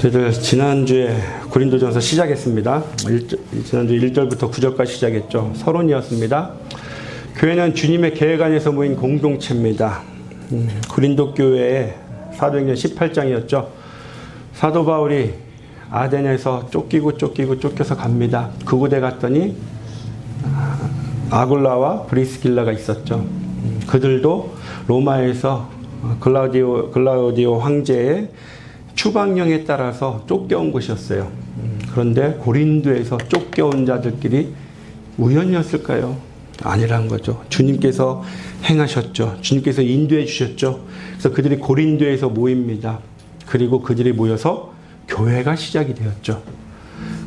저희들 지난주에 고린도전서 시작했습니다. 지난주 1절부터 9절까지 시작했죠. 서론이었습니다. 교회는 주님의 계획 안에서 모인 공동체입니다. 고린도 교회의 사도행전 18장이었죠. 사도 바울이 아덴에서 쫓겨서 갑니다. 그곳에 갔더니 아굴라와 브리스길라가 있었죠. 그들도 로마에서 글라우디오 황제의 추방령에 따라서 쫓겨온 것이었어요. 그런데 고린도에서 쫓겨온 자들끼리 우연이었을까요? 아니란 거죠. 주님께서 행하셨죠. 주님께서 인도해 주셨죠. 그래서 그들이 고린도에서 모입니다. 그리고 그들이 모여서 교회가 시작이 되었죠.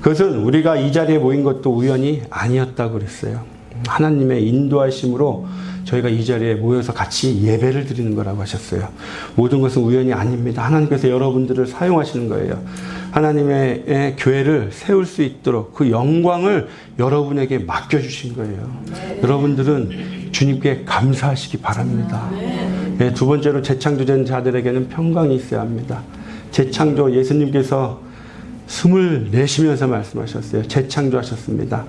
그것은 우리가 이 자리에 모인 것도 우연이 아니었다고 그랬어요. 하나님의 인도하심으로 저희가 이 자리에 모여서 같이 예배를 드리는 거라고 하셨어요. 모든 것은 우연이 아닙니다. 하나님께서 여러분들을 사용하시는 거예요. 하나님의 교회를 세울 수 있도록 그 영광을 여러분에게 맡겨주신 거예요. 여러분들은 주님께 감사하시기 바랍니다. 네, 두 번째로 재창조된 자들에게는 평강이 있어야 합니다. 재창조, 예수님께서 숨을 내쉬면서 말씀하셨어요. 재창조하셨습니다.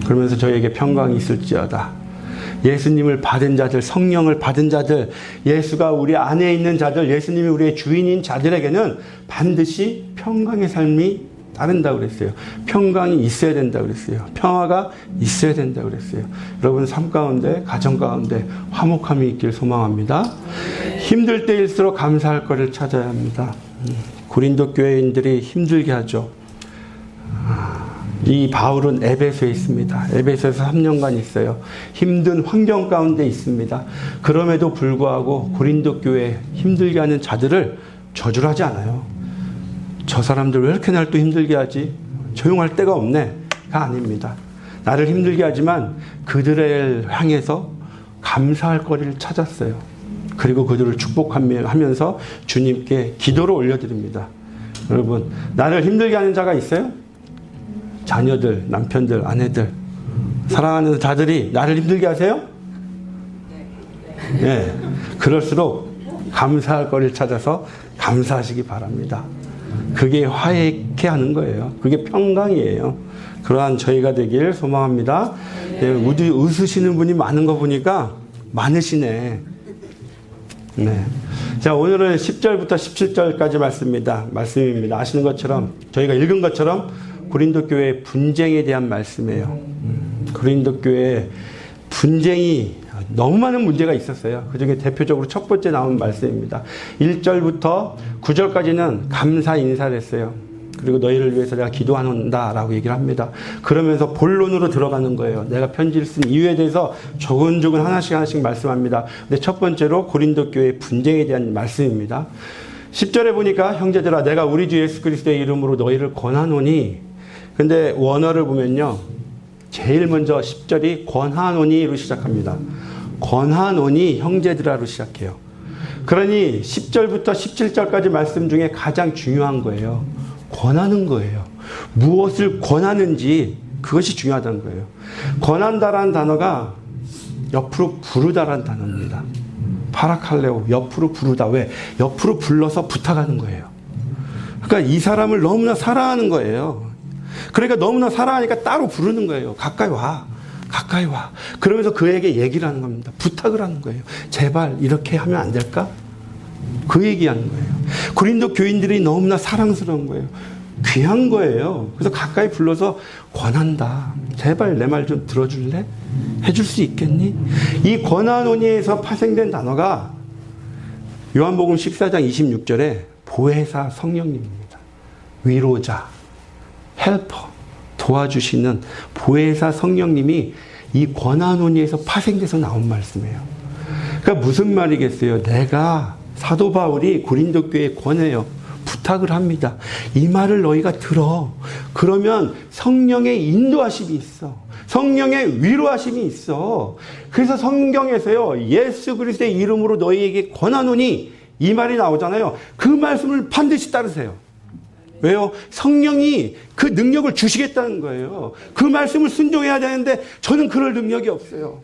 그러면서 저희에게 평강이 있을지어다. 예수님을 받은 자들, 성령을 받은 자들, 예수가 우리 안에 있는 자들, 예수님이 우리의 주인인 자들에게는 반드시 평강의 삶이 따른다고 그랬어요. 평강이 있어야 된다고 그랬어요. 평화가 있어야 된다고 그랬어요. 여러분 삶 가운데, 가정 가운데 화목함이 있길 소망합니다. 힘들 때일수록 감사할 것을 찾아야 합니다. 고린도 교회인들이 힘들게 하죠. 이 바울은 에베소에 있습니다. 에베소에서 3년간 있어요. 힘든 환경 가운데 있습니다. 그럼에도 불구하고 고린도 교회에 힘들게 하는 자들을 저주를 하지 않아요. 저 사람들 왜 이렇게 날 또 힘들게 하지? 조용할 데가 없네. 가 아닙니다. 나를 힘들게 하지만 그들을 향해서 감사할 거리를 찾았어요. 그리고 그들을 축복하면서 주님께 기도를 올려드립니다. 여러분, 나를 힘들게 하는 자가 있어요? 자녀들, 남편들, 아내들, 사랑하는 자들이 나를 힘들게 하세요? 네. 그럴수록 감사할 거리를 찾아서 감사하시기 바랍니다. 그게 화해케 하는 거예요. 그게 평강이에요. 그러한 저희가 되길 소망합니다. 네, 웃으시는 분이 많은 거 보니까 많으시네. 네. 자, 오늘은 10절부터 17절까지 말씀입니다. 아시는 것처럼, 저희가 읽은 것처럼 고린도 교회의 분쟁에 대한 말씀이에요. 고린도 교회에 분쟁이 너무 많은 문제가 있었어요. 그 중에 대표적으로 첫 번째 나온 말씀입니다. 1절부터 9절까지는 감사 인사를 했어요. 그리고 너희를 위해서 내가 기도한다라고 얘기를 합니다. 그러면서 본론으로 들어가는 거예요. 내가 편지를 쓴 이유에 대해서 조근조근 하나씩 말씀합니다. 근데 첫 번째로 고린도 교회의 분쟁에 대한 말씀입니다. 10절에 보니까 형제들아 내가 우리 주 예수 그리스도의 이름으로 너희를 권하노니, 근데 원어를 보면요, 제일 먼저 10절이 권하노니로 시작합니다. 권하노니 형제들아로 시작해요. 그러니 10절부터 17절까지 말씀 중에 가장 중요한 거예요. 권하는 거예요. 무엇을 권하는지 그것이 중요하다는 거예요. 권한다라는 단어가 옆으로 부르다라는 단어입니다. 파라칼레오, 옆으로 부르다. 왜? 옆으로 불러서 부탁하는 거예요. 그러니까 이 사람을 너무나 사랑하는 거예요. 그러니까 너무나 사랑하니까 따로 부르는 거예요. 가까이 와. 가까이 와. 그러면서 그에게 얘기를 하는 겁니다. 부탁을 하는 거예요. 제발 이렇게 하면 안 될까? 그 얘기하는 거예요. 고린도 교인들이 너무나 사랑스러운 거예요. 귀한 거예요. 그래서 가까이 불러서 권한다. 제발 내 말 좀 들어줄래? 해줄 수 있겠니? 이 권하노니에서 파생된 단어가 요한복음 14장 26절에 보혜사 성령님입니다. 위로자, 헬퍼, 도와주시는 보혜사 성령님이 이 권하노니에서 파생돼서 나온 말씀이에요. 그러니까 무슨 말이겠어요? 내가 사도 바울이 고린도 교회에 권해요. 부탁을 합니다. 이 말을 너희가 들어. 그러면 성령의 인도하심이 있어. 성령의 위로하심이 있어. 그래서 성경에서요, 예수 그리스도의 이름으로 너희에게 권하노니 이 말이 나오잖아요. 그 말씀을 반드시 따르세요. 왜요? 성령이 그 능력을 주시겠다는 거예요. 그 말씀을 순종해야 되는데 저는 그럴 능력이 없어요.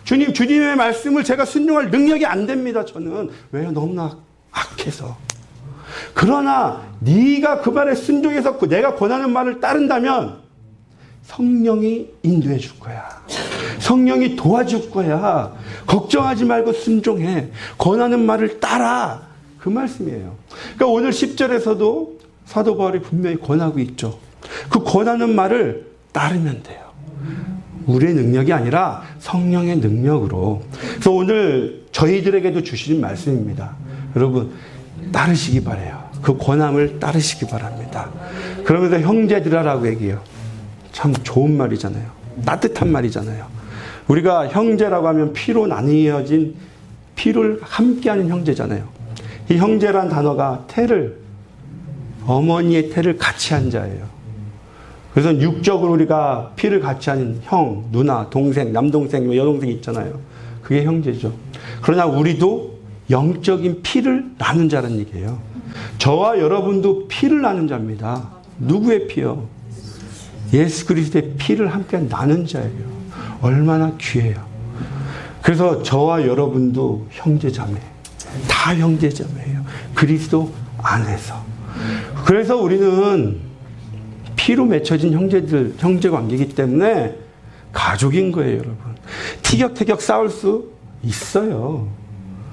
주님의 말씀을 제가 순종할 능력이 안 됩니다. 저는. 왜요? 너무나 악해서. 그러나 네가 그 말에 순종해서 내가 권하는 말을 따른다면 성령이 인도해 줄 거야. 성령이 도와줄 거야. 걱정하지 말고 순종해. 권하는 말을 따라. 그 말씀이에요. 그러니까 오늘 10절에서도 사도 바울이 분명히 권하고 있죠. 그 권하는 말을 따르면 돼요. 우리의 능력이 아니라 성령의 능력으로. 그래서 오늘 저희들에게도 주시는 말씀입니다. 여러분 따르시기 바라요. 그 권함을 따르시기 바랍니다. 그러면서 형제들아라고 얘기해요. 참 좋은 말이잖아요. 따뜻한 말이잖아요. 우리가 형제라고 하면 피로 나뉘어진 피를 함께하는 형제잖아요. 이 형제란 단어가 어머니의 태를 같이 한 자예요. 그래서 육적으로 우리가 피를 같이 하는 형, 누나, 동생, 남동생, 여동생 있잖아요. 그게 형제죠. 그러나 우리도 영적인 피를 나눈 자라는 얘기예요. 저와 여러분도 피를 나눈 자입니다. 누구의 피요? 예수 그리스도의 피를 함께 나눈 자예요. 얼마나 귀해요. 그래서 저와 여러분도 형제자매, 다 형제자매예요. 그리스도 안에서. 그래서 우리는 피로 맺혀진 형제 관계이기 때문에 가족인 거예요, 여러분. 티격태격 싸울 수 있어요.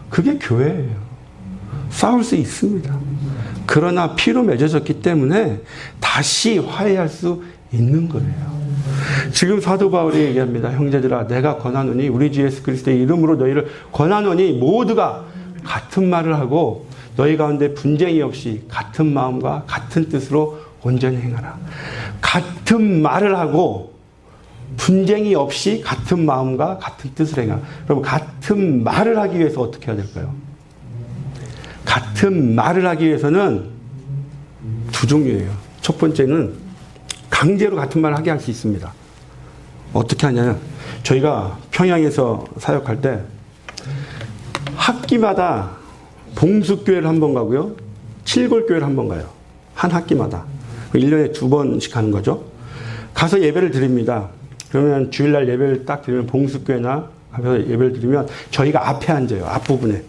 그게 교회예요. 싸울 수 있습니다. 그러나 피로 맺어졌기 때문에 다시 화해할 수 있는 거예요. 지금 사도 바울이 얘기합니다. 형제들아, 내가 권하노니, 우리 주 예수 그리스도의 이름으로 너희를 권하노니 모두가 같은 말을 하고 너희 가운데 분쟁이 없이 같은 마음과 같은 뜻으로 온전히 행하라. 같은 말을 하고 분쟁이 없이 같은 마음과 같은 뜻을 행하라. 그럼 같은 말을 하기 위해서 어떻게 해야 될까요? 같은 말을 하기 위해서는 두 종류예요. 첫 번째는 강제로 같은 말을 하게 할 수 있습니다. 어떻게 하냐면 저희가 평양에서 사역할 때 학기마다 봉숙교회를 한 번 가고요. 칠골교회를 한 번 가요. 한 학기마다. 1년에 2번씩 가는 거죠. 가서 예배를 드립니다. 그러면 주일날 예배를 딱 드리면 봉숙교회나 가서 예배를 드리면 저희가 앞에 앉아요. 앞부분에.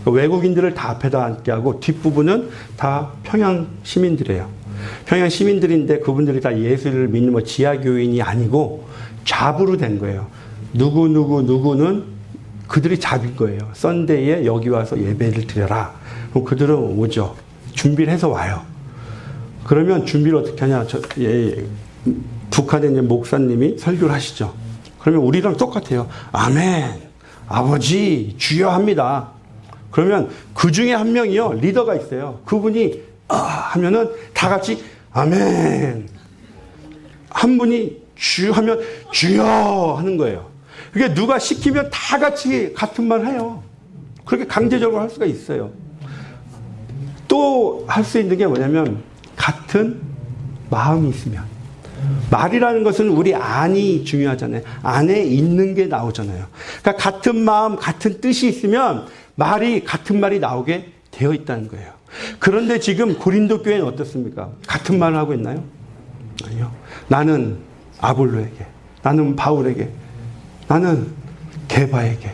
외국인들을 다 앞에다 앉게 하고 뒷부분은 다 평양 시민들이에요. 평양 시민들인데 그분들이 다 예수를 믿는 뭐 지하교인이 아니고 잡으로 된 거예요. 누구는 그들이 잡인 거예요. 썬데이에 여기 와서 예배를 드려라. 그럼 그들은 오죠. 준비를 해서 와요. 그러면 준비를 어떻게 하냐. 북한에 있는 목사님이 설교를 하시죠. 그러면 우리랑 똑같아요. 아멘, 아버지, 주여 합니다. 그러면 그 중에 한 명이요. 리더가 있어요. 그분이 하면은 다 같이 아멘. 한 분이 주 하면 주여 하는 거예요. 그게 누가 시키면 다 같이 같은 말 해요. 그렇게 강제적으로 할 수가 있어요. 또 할 수 있는 게 뭐냐면 같은 마음이 있으면. 말이라는 것은 우리 안이 중요하잖아요. 안에 있는 게 나오잖아요. 그러니까 같은 마음, 같은 뜻이 있으면 말이 같은 말이 나오게 되어 있다는 거예요. 그런데 지금 고린도 교회는 어떻습니까? 같은 말을 하고 있나요? 아니요. 나는 아볼로에게, 나는 바울에게, 나는 게바에게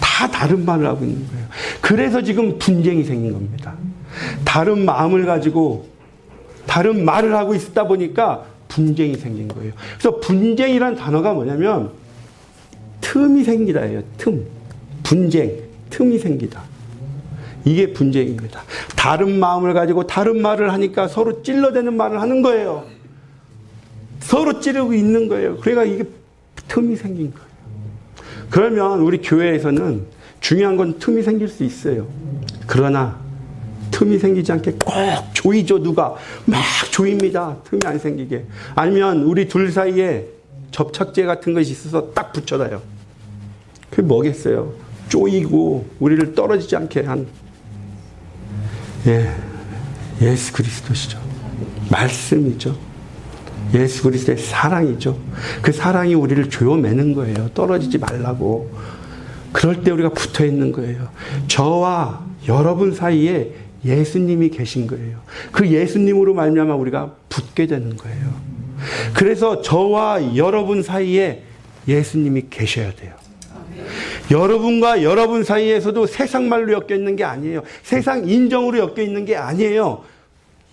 다 다른 말을 하고 있는 거예요. 그래서 지금 분쟁이 생긴 겁니다. 다른 마음을 가지고 다른 말을 하고 있다 보니까 분쟁이 생긴 거예요. 그래서 분쟁이란 단어가 뭐냐면 틈이 생기다예요. 분쟁, 틈이 생기다. 이게 분쟁입니다. 다른 마음을 가지고 다른 말을 하니까 서로 찔러대는 말을 하는 거예요. 서로 찌르고 있는 거예요. 그러니까 이게 틈이 생긴 거예요. 그러면 우리 교회에서는 중요한 건 틈이 생길 수 있어요. 그러나 틈이 생기지 않게 꼭 조이죠. 누가 막 조입니다. 틈이 안 생기게. 아니면 우리 둘 사이에 접착제 같은 것이 있어서 딱 붙여놔요. 그게 뭐겠어요? 조이고 우리를 떨어지지 않게 한 예수 그리스도시죠. 말씀이죠. 예수 그리스도의 사랑이죠. 그 사랑이 우리를 조여매는 거예요. 떨어지지 말라고. 그럴 때 우리가 붙어 있는 거예요. 저와 여러분 사이에 예수님이 계신 거예요. 그 예수님으로 말미암아 우리가 붙게 되는 거예요. 그래서 저와 여러분 사이에 예수님이 계셔야 돼요. 여러분과 여러분 사이에서도 세상 말로 엮여 있는 게 아니에요. 세상 인정으로 엮여 있는 게 아니에요.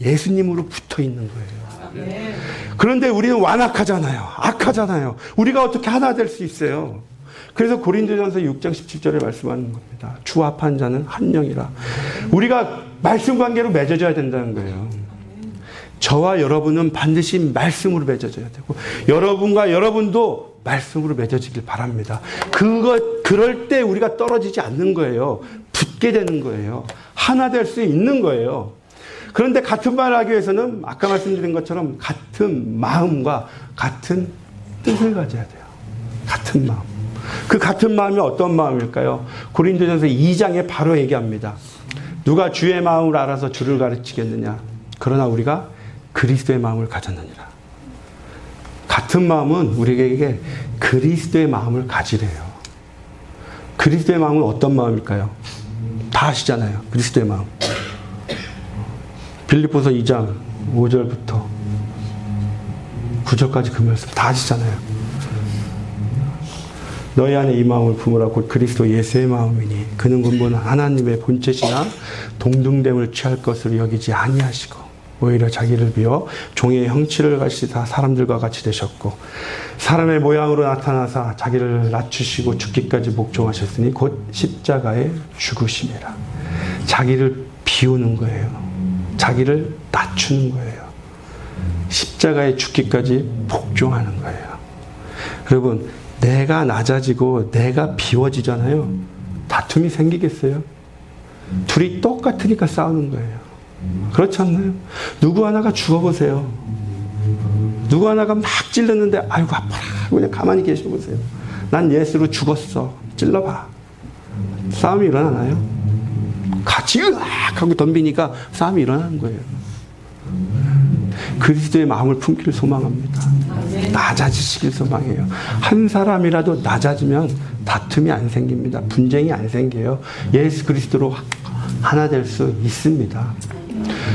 예수님으로 붙어 있는 거예요. 그런데 우리는 완악하잖아요. 악하잖아요. 우리가 어떻게 하나 될 수 있어요? 그래서 고린도전서 6장 17절에 말씀하는 겁니다. 주 합한 자는 한 영이라. 우리가 말씀 관계로 맺어져야 된다는 거예요. 저와 여러분은 반드시 말씀으로 맺어져야 되고, 여러분과 여러분도 말씀으로 맺어지길 바랍니다. 그럴 때 우리가 떨어지지 않는 거예요. 붙게 되는 거예요. 하나 될 수 있는 거예요. 그런데 같은 말을 하기 위해서는 아까 말씀드린 것처럼 같은 마음과 같은 뜻을 가져야 돼요. 같은 마음. 그 같은 마음이 어떤 마음일까요? 고린도전서 2장에 바로 얘기합니다. 누가 주의 마음을 알아서 주를 가르치겠느냐? 그러나 우리가 그리스도의 마음을 가졌느니라. 같은 마음은 우리에게 그리스도의 마음을 가지래요. 그리스도의 마음은 어떤 마음일까요? 다 아시잖아요. 그리스도의 마음. 빌립보서 2장 5절부터 9절까지 그 말씀 다 아시잖아요. 너희 안에 이 마음을 품으라. 곧 그리스도 예수의 마음이니 그는 근본 하나님의 본체시나 동등됨을 취할 것으로 여기지 아니하시고 오히려 자기를 비워 종의 형체를 가지사 사람들과 같이 되셨고 사람의 모양으로 나타나사 자기를 낮추시고 죽기까지 복종하셨으니 곧 십자가에 죽으심이라. 자기를 비우는 거예요. 자기를 낮추는 거예요. 십자가에 죽기까지 복종하는 거예요. 여러분, 내가 낮아지고 내가 비워지잖아요. 다툼이 생기겠어요? 둘이 똑같으니까 싸우는 거예요. 그렇지 않나요? 누구 하나가 죽어보세요. 누구 하나가 막 찔렀는데 아이고 아파라 그냥 가만히 계셔보세요. 난 예수로 죽었어. 찔러봐. 싸움이 일어나나요? 같이 으악 하고 덤비니까 싸움이 일어나는 거예요. 그리스도의 마음을 품기를 소망합니다. 낮아지시길 소망해요. 한 사람이라도 낮아지면 다툼이 안 생깁니다. 분쟁이 안 생겨요. 예수 그리스도로 하나 될 수 있습니다.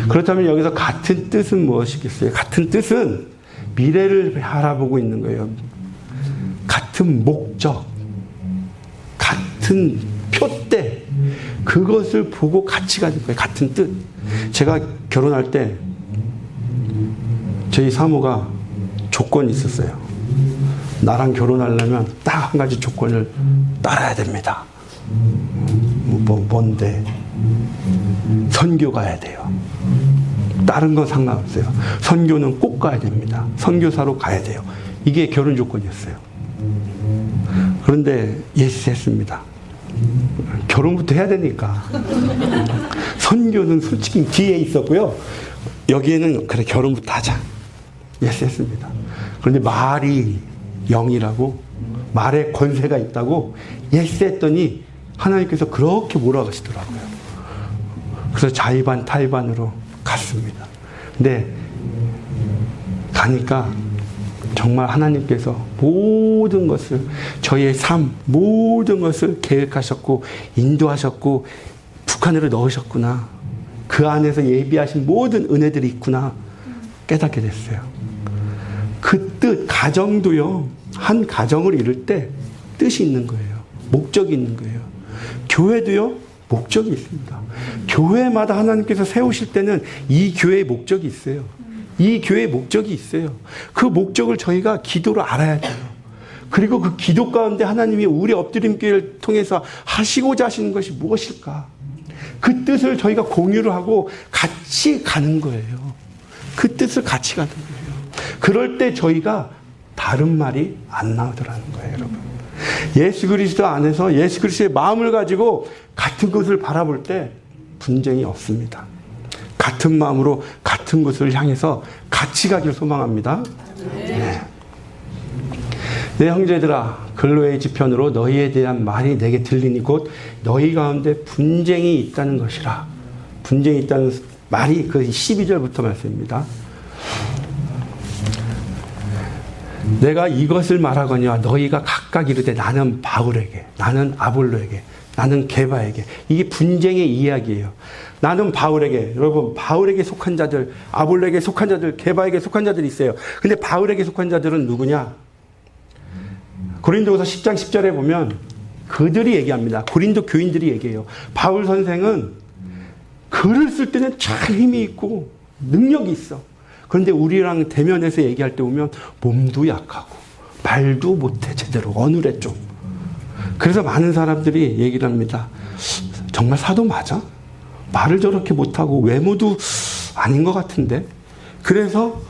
그렇다면 여기서 같은 뜻은 무엇이겠어요? 같은 뜻은 미래를 바라보고 있는 거예요. 같은 목적, 같은 표대, 그것을 보고 같이 가는 거예요. 같은 뜻. 제가 결혼할 때 저희 사모가 조건이 있었어요. 나랑 결혼하려면 딱 한 가지 조건을 따라야 됩니다. 뭔데? 선교 가야 돼요. 다른 건 상관없어요. 선교는 꼭 가야 됩니다. 선교사로 가야 돼요. 이게 결혼 조건이었어요. 그런데 예스했습니다. 결혼부터 해야 되니까. 선교는 솔직히 뒤에 있었고요. 여기에는 그래 결혼부터 하자. 예스했습니다. 그런데 말이 영이라고 말에 권세가 있다고 예스했더니 하나님께서 그렇게 몰아가시더라고요. 그래서 자의반 타의반으로 갔습니다. 근데 가니까 정말 하나님께서 모든 것을 저희의 삶 모든 것을 계획하셨고 인도하셨고 북한으로 넣으셨구나. 그 안에서 예비하신 모든 은혜들이 있구나 깨닫게 됐어요. 그 뜻, 가정도요. 한 가정을 이룰 때 뜻이 있는 거예요. 목적이 있는 거예요. 교회도요. 목적이 있습니다. 교회마다 하나님께서 세우실 때는 이 교회의 목적이 있어요. 이 교회의 목적이 있어요. 그 목적을 저희가 기도로 알아야 돼요. 그리고 그 기도 가운데 하나님이 우리 엎드림 기회를 통해서 하시고자 하시는 것이 무엇일까? 그 뜻을 저희가 공유를 하고 같이 가는 거예요. 그 뜻을 같이 가는 거예요. 그럴 때 저희가 다른 말이 안 나오더라는 거예요, 여러분. 예수 그리스도 안에서 예수 그리스도의 마음을 가지고 같은 것을 바라볼 때 분쟁이 없습니다. 같은 마음으로 같은 것을 향해서 같이 가길 소망합니다. 네. 내 형제들아 근로의 지편으로 너희에 대한 말이 내게 들리니 곧 너희 가운데 분쟁이 있다는 것이라. 분쟁이 있다는 말이 그 12절부터 말씀입니다. 내가 이것을 말하거니와 너희가 각각 이르되 나는 바울에게, 나는 아볼로에게, 나는 게바에게. 이게 분쟁의 이야기예요. 나는 바울에게, 여러분 바울에게 속한 자들, 아볼로에게 속한 자들, 게바에게 속한 자들이 있어요. 근데 바울에게 속한 자들은 누구냐? 고린도후서 10장 10절에 보면 그들이 얘기합니다. 고린도 교인들이 얘기해요. 바울 선생은 글을 쓸 때는 참 힘이 있고 능력이 있어. 그런데 우리랑 대면해서 얘기할 때 보면 몸도 약하고 말도 못해 제대로 어눌해 좀. 그래서 많은 사람들이 얘기를 합니다. 정말 사도 맞아? 말을 저렇게 못하고 외모도 아닌 것 같은데. 그래서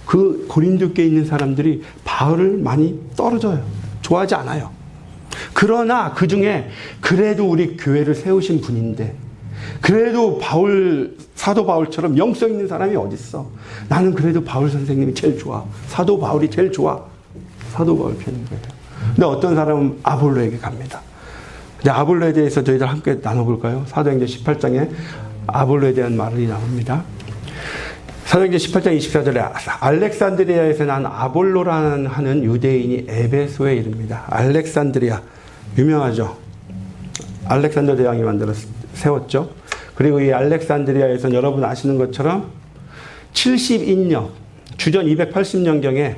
그 고린도교에 있는 사람들이 바울을 많이 떨어져요. 좋아하지 않아요. 그러나 그 중에 그래도 우리 교회를 세우신 분인데, 그래도 사도 바울처럼 영성 있는 사람이 어딨어. 나는 그래도 바울 선생님이 제일 좋아. 사도 바울이 제일 좋아. 사도 바울 편인 거예요. 근데 어떤 사람은 아볼로에게 갑니다. 이제 아볼로에 대해서 저희들 함께 나눠볼까요? 사도행전 18장에 아볼로에 대한 말이 나옵니다. 사도행전 18장 24절에 알렉산드리아에서 난 아볼로라는 하는 유대인이 에베소에 이릅니다. 알렉산드리아 유명하죠. 알렉산더 대왕이 만들어 세웠죠. 그리고 이 알렉산드리아에서는 여러분 아시는 것처럼 70인역 주전 280년경에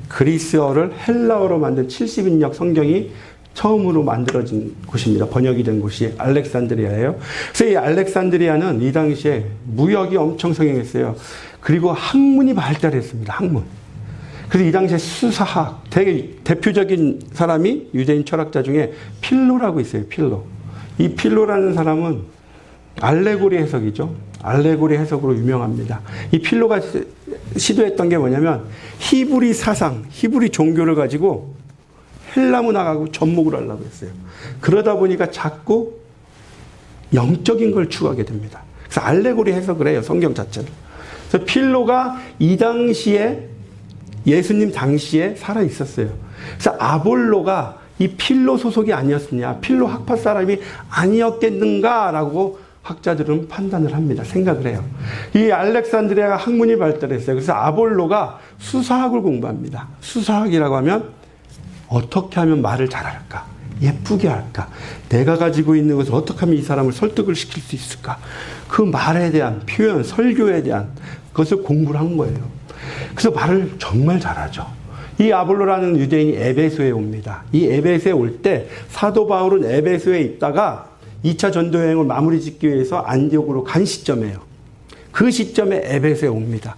그리스어를 헬라어로 만든 70인역 성경이 처음으로 만들어진 곳입니다. 번역이 된 곳이 알렉산드리아예요. 그래서 이 알렉산드리아는 이 당시에 무역이 엄청 성행했어요. 그리고 학문이 발달했습니다. 학문. 그래서 이 당시에 수사학, 되게 대표적인 사람이 유대인 철학자 중에 필로라고 있어요. 필로. 이 필로라는 사람은 알레고리 해석이죠. 알레고리 해석으로 유명합니다. 이 필로가 시도했던 게 뭐냐면 히브리 사상, 히브리 종교를 가지고 헬라 문학하고 접목을 하려고 했어요. 그러다 보니까 자꾸 영적인 걸 추구하게 됩니다. 그래서 알레고리 해석을 해요. 성경 자체를. 그래서 필로가 이 당시에 예수님 당시에 살아 있었어요. 그래서 아볼로가 이 필로 소속이 아니었느냐, 필로 학파 사람이 아니었겠는가라고 학자들은 판단을 합니다. 생각을 해요. 이 알렉산드리아가 학문이 발달했어요. 그래서 아볼로가 수사학을 공부합니다. 수사학이라고 하면 어떻게 하면 말을 잘할까? 예쁘게 할까? 내가 가지고 있는 것을 어떻게 하면 이 사람을 설득을 시킬 수 있을까? 그 말에 대한 표현, 설교에 대한 것을 공부를 한 거예요. 그래서 말을 정말 잘하죠. 이 아볼로라는 유대인이 에베소에 옵니다. 이 에베소에 올 때 사도 바울은 에베소에 있다가 2차 전도 여행을 마무리 짓기 위해서 안디옥으로 간 시점이에요. 그 시점에 에베소에 옵니다.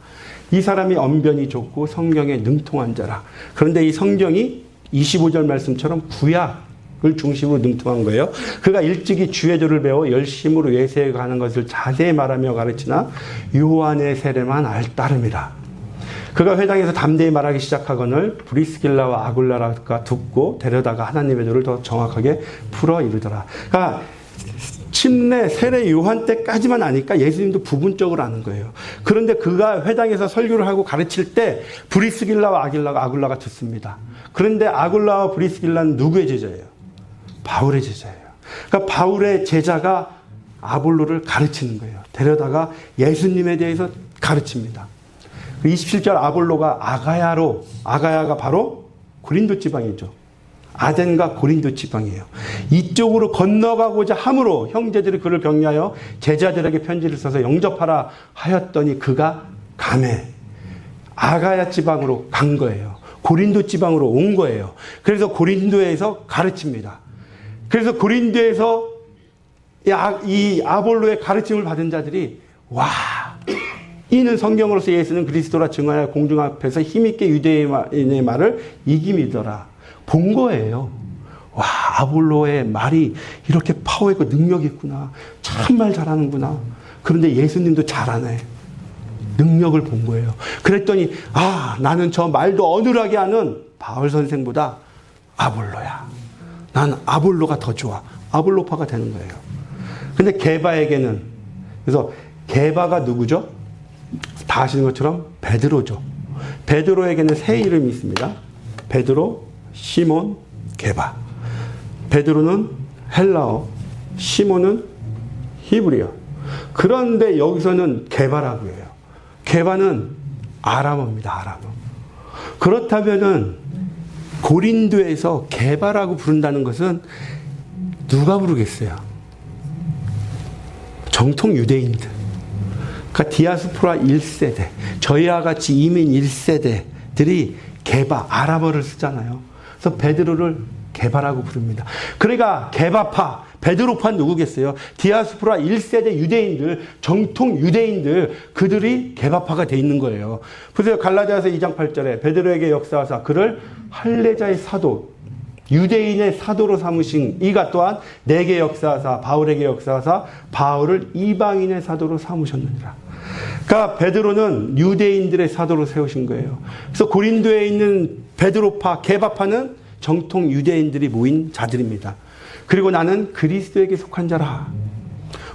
이 사람이 언변이 좋고 성경에 능통한 자라. 그런데 이 성경이 25절 말씀처럼 구약을 중심으로 능통한 거예요. 그가 일찍이 주의도를 배워 열심으로 예수에 가는 것을 자세히 말하며 가르치나 요한의 세례만 따름이라. 그가 회당에서 담대히 말하기 시작하거늘 브리스길라와 아굴라가 듣고 데려다가 하나님의 도를 더 정확하게 풀어 이르더라. 그러니까 침례, 세례 요한 때까지만 아니까 예수님도 부분적으로 아는 거예요. 그런데 그가 회당에서 설교를 하고 가르칠 때 브리스길라와 아굴라가 듣습니다. 그런데 아굴라와 브리스길라는 누구의 제자예요? 바울의 제자예요. 그러니까 바울의 제자가 아볼로를 가르치는 거예요. 데려다가 예수님에 대해서 가르칩니다. 27절 아볼로가 아가야가 바로 고린도 지방이죠. 아덴과 고린도 지방이에요. 이쪽으로 건너가고자 함으로 형제들이 그를 격려하여 제자들에게 편지를 써서 영접하라 하였더니 그가 가매 아가야 지방으로 간 거예요. 고린도 지방으로 온 거예요. 그래서 고린도에서 가르칩니다. 그래서 고린도에서 이 아볼로의 가르침을 받은 자들이 와, 이는 성경으로서 예수는 그리스도라 증언하여 공중 앞에서 힘있게 유대인의 말을 이김이더라. 본 거예요. 와, 아볼로의 말이 이렇게 파워 있고 능력이 있구나. 참 말 잘하는구나. 그런데 예수님도 잘하네. 능력을 본 거예요. 그랬더니 나는 저 말도 어눌하게 하는 바울 선생보다 아볼로야. 난 아볼로가 더 좋아. 아볼로파가 되는 거예요. 근데 게바에게는, 그래서 게바가 누구죠? 다 아시는 것처럼 베드로죠. 베드로에게는 세 이름이 있습니다. 베드로, 시몬, 게바. 베드로는 헬라어, 시몬은 히브리어. 그런데 여기서는 게바라고 해요. 게바는 아람어입니다. 아람어. 그렇다면은 고린도에서 게바라고 부른다는 것은 누가 부르겠어요? 정통 유대인들. 그러니까 디아스포라 1세대, 저희와 같이 이민 1세대들이 게바, 아람어를 쓰잖아요. 그래서 베드로를 게바라고 부릅니다. 그러니까 게바파, 베드로파 누구겠어요? 디아스포라 1세대 유대인들, 정통 유대인들, 그들이 게바파가 돼 있는 거예요. 보세요. 갈라디아서 2장 8절에 베드로에게 역사하사 그를 할례자의 사도, 유대인의 사도로 삼으신 이가 또한 내게 역사하사 바울에게 역사하사 바울을 이방인의 사도로 삼으셨느니라. 그러니까 베드로는 유대인들의 사도로 세우신 거예요. 그래서 고린도에 있는 베드로파, 게바파는 정통 유대인들이 모인 자들입니다. 그리고 나는 그리스도에게 속한 자라.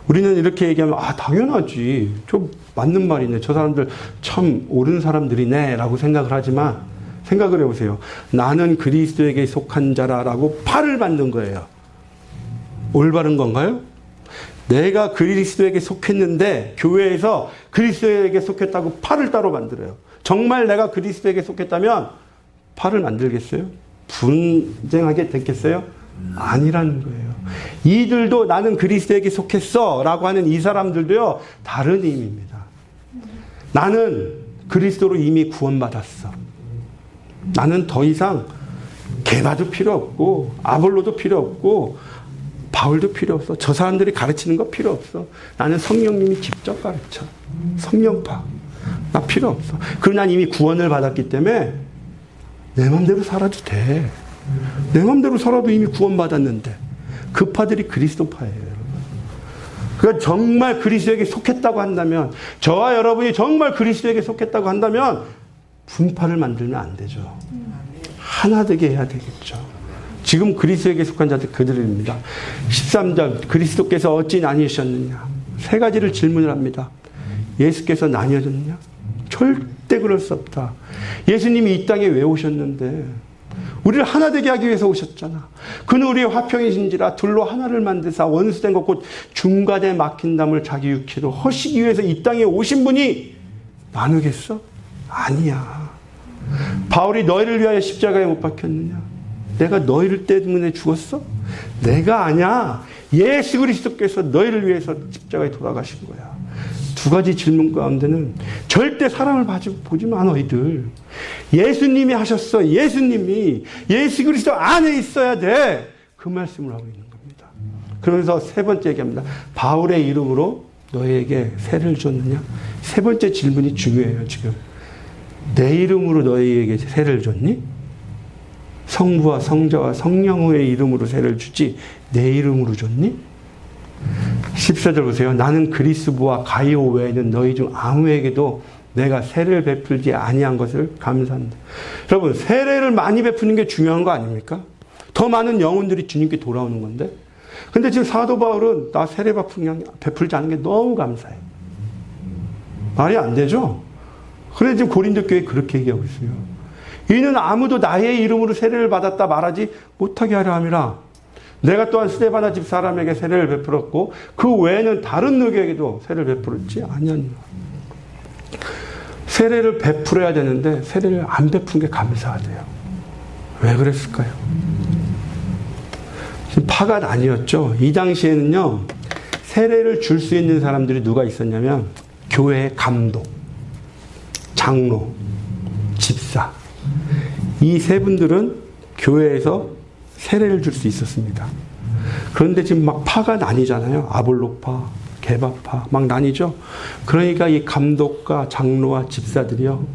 우리는 이렇게 얘기하면 당연하지. 좀 맞는 말이네. 저 사람들 참 옳은 사람들이네 라고 생각을 하지만 생각을 해보세요. 나는 그리스도에게 속한 자라라고 팔을 받는 거예요. 올바른 건가요? 내가 그리스도에게 속했는데 교회에서 그리스도에게 속했다고 팔을 따로 만들어요. 정말 내가 그리스도에게 속했다면 팔을 만들겠어요? 분쟁하게 됐겠어요? 아니라는 거예요. 이들도 나는 그리스도에게 속했어 라고 하는 이 사람들도요, 다른 의미입니다. 나는 그리스도로 이미 구원받았어. 나는 더 이상 게바도 필요 없고 아볼로도 필요 없고 바울도 필요 없어. 저 사람들이 가르치는 거 필요 없어. 나는 성령님이 직접 가르쳐. 성령파. 나 필요 없어. 그리고 난 이미 구원을 받았기 때문에 내 맘대로 살아도 돼. 내 맘대로 살아도 이미 구원받았는데 그 파들이 그리스도파예요. 그러니까 정말 그리스도에게 속했다고 한다면, 저와 여러분이 정말 그리스도에게 속했다고 한다면 분파를 만들면 안 되죠. 하나 되게 해야 되겠죠. 지금 그리스도에게 속한 자들 그들입니다. 13절 그리스도께서 어찌 나뉘셨느냐. 세 가지를 질문을 합니다. 예수께서 나뉘어졌느냐? 절대 그럴 수 없다. 예수님이 이 땅에 왜 오셨는데? 우리를 하나 되게 하기 위해서 오셨잖아. 그는 우리의 화평이신지라 둘로 하나를 만드사 원수된 것 곧 중간에 막힌 담을 자기 육체로 허시기 위해서 이 땅에 오신 분이 나누겠어? 아니야. 바울이 너희를 위하여 십자가에 못 박혔느냐? 내가 너희를 때문에 죽었어? 내가 아니야. 예수 그리스도께서 너희를 위해서 십자가에 돌아가신 거야. 두 가지 질문 가운데는 절대 사람을 보지 마, 너희들. 예수님이 하셨어. 예수님이 예수 그리스도 안에 있어야 돼. 그 말씀을 하고 있는 겁니다. 그러면서 세 번째 얘기합니다. 바울의 이름으로 너희에게 세를 줬느냐? 세 번째 질문이 중요해요, 지금. 내 이름으로 너희에게 세를 줬니? 성부와 성자와 성령의 이름으로 세를 주지 내 이름으로 줬니? 14절 보세요. 나는 그리스부와 가이오 외에는 너희 중 아무에게도 내가 세례를 베풀지 아니한 것을 감사한다. 여러분, 세례를 많이 베푸는 게 중요한 거 아닙니까? 더 많은 영혼들이 주님께 돌아오는 건데. 근데 지금 사도 바울은 나 세례 베풀지 않은 게 너무 감사해. 말이 안 되죠? 그런데 지금 고린도 교회에 그렇게 얘기하고 있어요. 이는 아무도 나의 이름으로 세례를 받았다 말하지 못하게 하려 함이라. 내가 또한 스데바나 집 사람에게 세례를 베풀었고 그 외에는 다른 누구에게도 세례를 베풀었지 아니하니라. 세례를 베풀어야 되는데 세례를 안 베푼 게 감사하대요. 왜 그랬을까요? 파가 나뉘었죠. 이 당시에는요, 세례를 줄 수 있는 사람들이 누가 있었냐면 교회의 감독, 장로, 집사, 이 세 분들은 교회에서 세례를 줄 수 있었습니다. 그런데 지금 막 파가 나뉘잖아요. 아볼로파, 게바파 막 나뉘죠. 그러니까 이 감독과 장로와 집사들이요,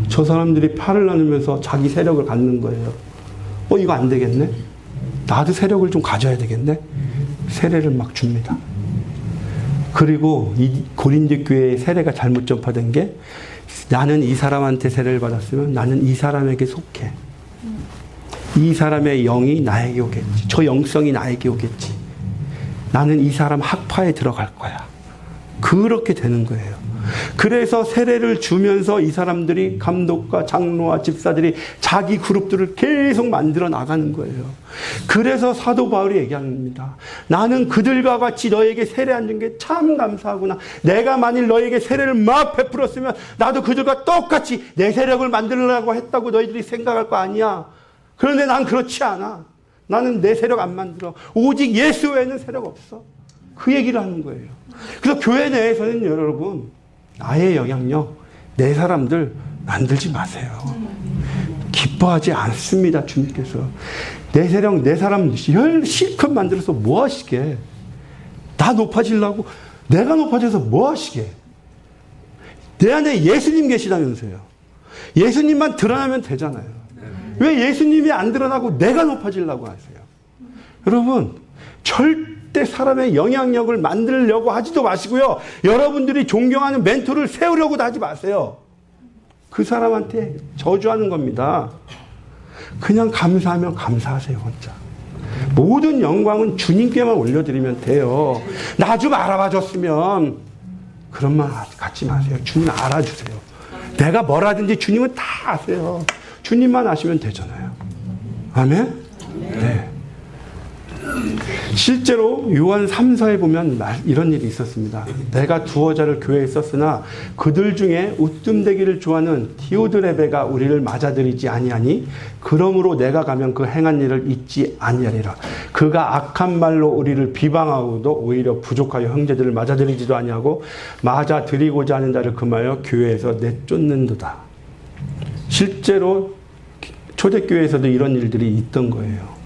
저 사람들이 파를 나누면서 자기 세력을 갖는 거예요. 이거 안 되겠네? 나도 세력을 좀 가져야 되겠네? 세례를 막 줍니다. 그리고 이 고린도 교회의 세례가 잘못 전파된 게, 나는 이 사람한테 세례를 받았으면 나는 이 사람에게 속해. 이 사람의 영이 나에게 오겠지. 저 영성이 나에게 오겠지. 나는 이 사람 학파에 들어갈 거야. 그렇게 되는 거예요. 그래서 세례를 주면서 이 사람들이 감독과 장로와 집사들이 자기 그룹들을 계속 만들어 나가는 거예요. 그래서 사도 바울이 얘기합니다. 나는 그들과 같이 너에게 세례 안 준 게 참 감사하구나. 내가 만일 너에게 세례를 막 베풀었으면 나도 그들과 똑같이 내 세력을 만들려고 했다고 너희들이 생각할 거 아니야. 그런데 난 그렇지 않아. 나는 내 세력 안 만들어. 오직 예수 외에는 세력 없어. 그 얘기를 하는 거예요. 그래서 교회 내에서는 여러분, 나의 영향력, 내 사람들 만들지 마세요. 기뻐하지 않습니다. 주님께서. 내 세력, 내 사람 실컷 만들어서 뭐 하시게? 나 높아지려고 내가 높아져서 뭐 하시게? 내 안에 예수님 계시다면서요. 예수님만 드러나면 되잖아요. 왜 예수님이 안 드러나고 내가 높아지려고 하세요? 여러분, 절대 사람의 영향력을 만들려고 하지도 마시고요. 여러분들이 존경하는 멘토를 세우려고도 하지 마세요. 그 사람한테 저주하는 겁니다. 그냥 감사하면 감사하세요, 혼자. 모든 영광은 주님께만 올려드리면 돼요. 나 좀 알아봐 줬으면 그런 말 갖지 마세요. 주님 알아주세요. 내가 뭐라든지 주님은 다 아세요. 주님만 아시면 되잖아요. 아멘? 네. 실제로 요한 3서에 보면 이런 일이 있었습니다. 내가 두어 자를 교회에 썼으나 그들 중에 웃음대기를 좋아하는 디오드레베가 우리를 맞아들이지 아니하니 그러므로 내가 가면 그 행한 일을 잊지 아니하리라. 그가 악한 말로 우리를 비방하고도 오히려 부족하여 형제들을 맞아들이지도 아니하고 맞아들이고자 하는 자를 금하여 교회에서 내쫓는도다. 실제로 초대교회에서도 이런 일들이 있던 거예요.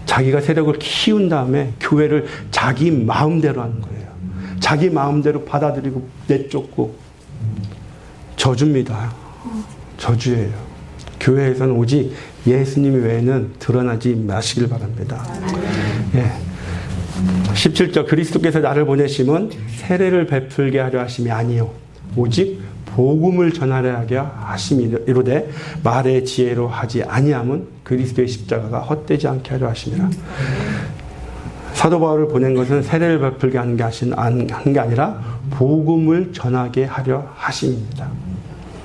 자기가 세력을 키운 다음에 교회를 자기 마음대로 하는 거예요. 자기 마음대로 받아들이고 내쫓고 저주입니다. 저주예요. 교회에서는 오직 예수님 외에는 드러나지 마시길 바랍니다. 예. 17절 그리스도께서 나를 보내심은 세례를 베풀게 하려 하심이 아니요 오직 복음을 전하려 하심이로되 말의 지혜로 하지 아니함은 그리스도의 십자가가 헛되지 않게 하려 하심이라. 사도 바울을 보낸 것은 세례를 베풀게 한 게 아니라 복음을 전하게 하려 하심입니다.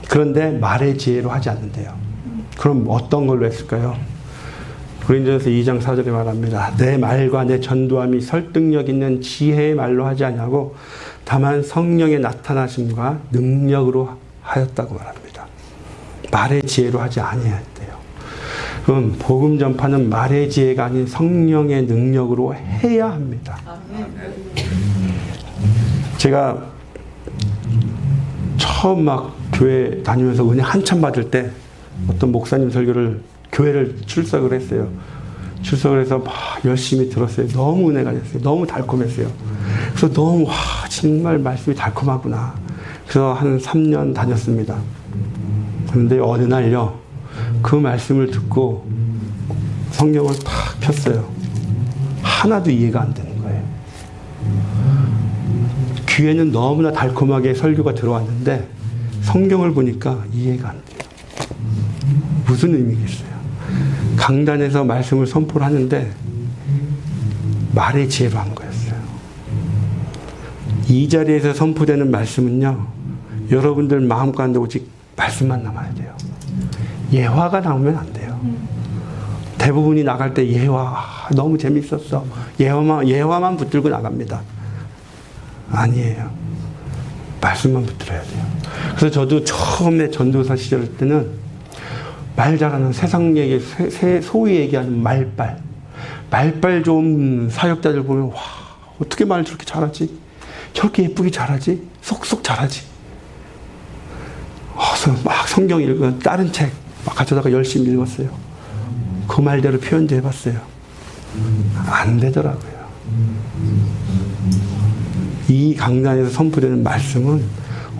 그런데 말의 지혜로 하지 않는데요. 그럼 어떤 걸로 했을까요? 고린도전서 2장 4절에 말합니다. 내 말과 내 전도함이 설득력 있는 지혜의 말로 하지 아니하고 다만 성령의 나타나심과 능력으로 하였다고 말합니다. 말의 지혜로 하지 아니했대요. 그럼 복음 전파는 말의 지혜가 아닌 성령의 능력으로 해야 합니다. 제가 처음 막 교회 다니면서 은혜 한참 받을 때 어떤 목사님 설교를 교회를 출석을 했어요. 출석을 해서 막 열심히 들었어요. 너무 은혜가 됐어요. 너무 달콤했어요. 그래서 너무 정말 말씀이 달콤하구나. 그래서 한 3년 다녔습니다. 그런데 어느 날요 그 말씀을 듣고 성경을 탁 폈어요. 하나도 이해가 안 되는 거예요. 귀에는 너무나 달콤하게 설교가 들어왔는데 성경을 보니까 이해가 안 돼요. 무슨 의미겠어요? 강단에서 말씀을 선포를 하는데 말의 지혜로 한 거였어요. 이 자리에서 선포되는 말씀은요, 여러분들 마음 가운데 오직 말씀만 남아야 돼요. 예화가 나오면 안 돼요. 대부분이 나갈 때 예화, 너무 재밌었어. 예화만 붙들고 나갑니다. 아니에요. 말씀만 붙들어야 돼요. 그래서 저도 처음에 전도사 시절 때는 말 잘하는 세상 얘기, 소위 얘기하는 말빨 좋은 사역자들 보면 와 어떻게 말 저렇게 잘하지? 저렇게 예쁘게 잘하지? 쏙쏙 잘하지? 그래서 막 성경 읽은 다른 책 막 가져다가 열심히 읽었어요. 그 말대로 표현도 해봤어요. 안 되더라고요. 이 강단에서 선포되는 말씀은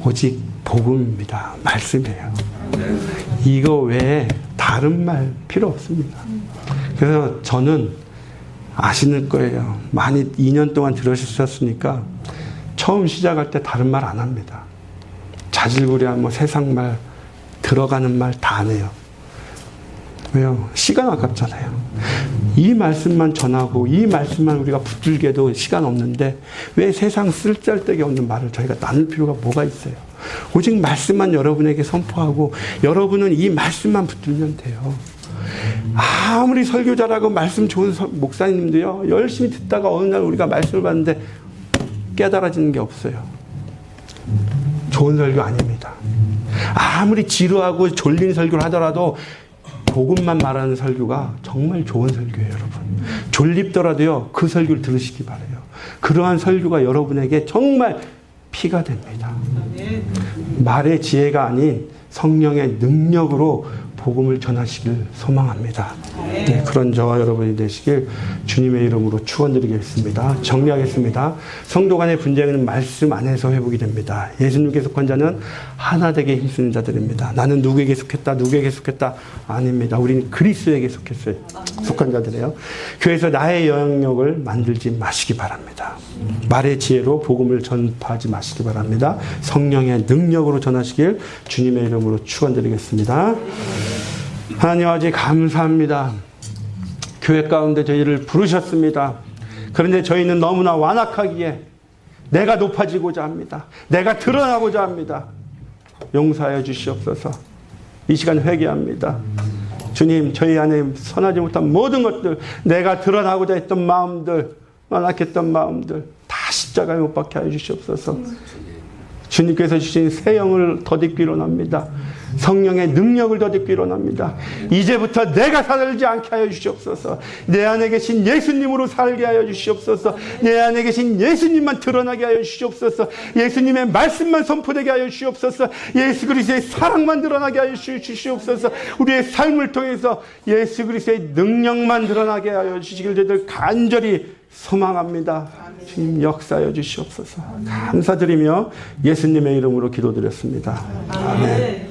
오직 복음입니다. 말씀이에요. 이거 외에 다른 말 필요 없습니다. 그래서 저는 아시는 거예요. 많이 2년 동안 들으셨으니까 처음 시작할 때 다른 말 안 합니다. 자질구레한 뭐 세상 말, 들어가는 말 다 안 해요. 왜요? 시간 아깝잖아요. 이 말씀만 전하고 이 말씀만 우리가 붙들게도 시간 없는데 왜 세상 쓸데기 없는 말을 저희가 나눌 필요가 뭐가 있어요? 오직 말씀만 여러분에게 선포하고 여러분은 이 말씀만 붙들면 돼요. 아무리 설교 잘하고 말씀 좋은 목사님도요, 열심히 듣다가 어느 날 우리가 말씀을 받는데 깨달아지는 게 없어요. 좋은 설교 아닙니다. 아무리 지루하고 졸린 설교를 하더라도 복음만 말하는 설교가 정말 좋은 설교예요, 여러분. 졸립더라도요, 그 설교를 들으시기 바라요. 그러한 설교가 여러분에게 정말 피가 됩니다. 말의 지혜가 아닌 성령의 능력으로 복음을 전하시길 소망합니다. 네, 그런 저와 여러분이 되시길 주님의 이름으로 축원드리겠습니다. 정리하겠습니다. 성도 간의 분쟁은 말씀 안에서 회복이 됩니다. 예수님께 속한 자는 하나 되게 힘쓰는 자들입니다. 나는 누구에게 속했다 아닙니다. 우리는 그리스도에게 속한 자들이에요. 그래서 나의 영역을 만들지 마시기 바랍니다. 말의 지혜로 복음을 전파하지 마시기 바랍니다. 성령의 능력으로 전하시길 주님의 이름으로 축원드리겠습니다. 하나님 아버지 감사합니다. 교회 가운데 저희를 부르셨습니다. 그런데 저희는 너무나 완악하기에 내가 높아지고자 합니다. 내가 드러나고자 합니다. 용서하여 주시옵소서. 이 시간 회개합니다. 주님, 저희 안에 선하지 못한 모든 것들, 내가 드러나고자 했던 마음들, 완악했던 마음들 다 십자가에 못 박게 하여 주시옵소서. 주님께서 주신 새 영을 덧입기로 납니다. 성령의 능력을 덧입기로 납니다. 이제부터 내가 살지 않게 하여 주시옵소서. 내 안에 계신 예수님으로 살게 하여 주시옵소서. 내 안에 계신 예수님만 드러나게 하여 주시옵소서. 예수님의 말씀만 선포되게 하여 주시옵소서. 예수 그리스도의 사랑만 드러나게 하여 주시옵소서. 우리의 삶을 통해서 예수 그리스도의 능력만 드러나게 하여 주시길 저희들 간절히 소망합니다. 주님 역사하여 주시옵소서. 감사드리며 예수님의 이름으로 기도드렸습니다. 아멘.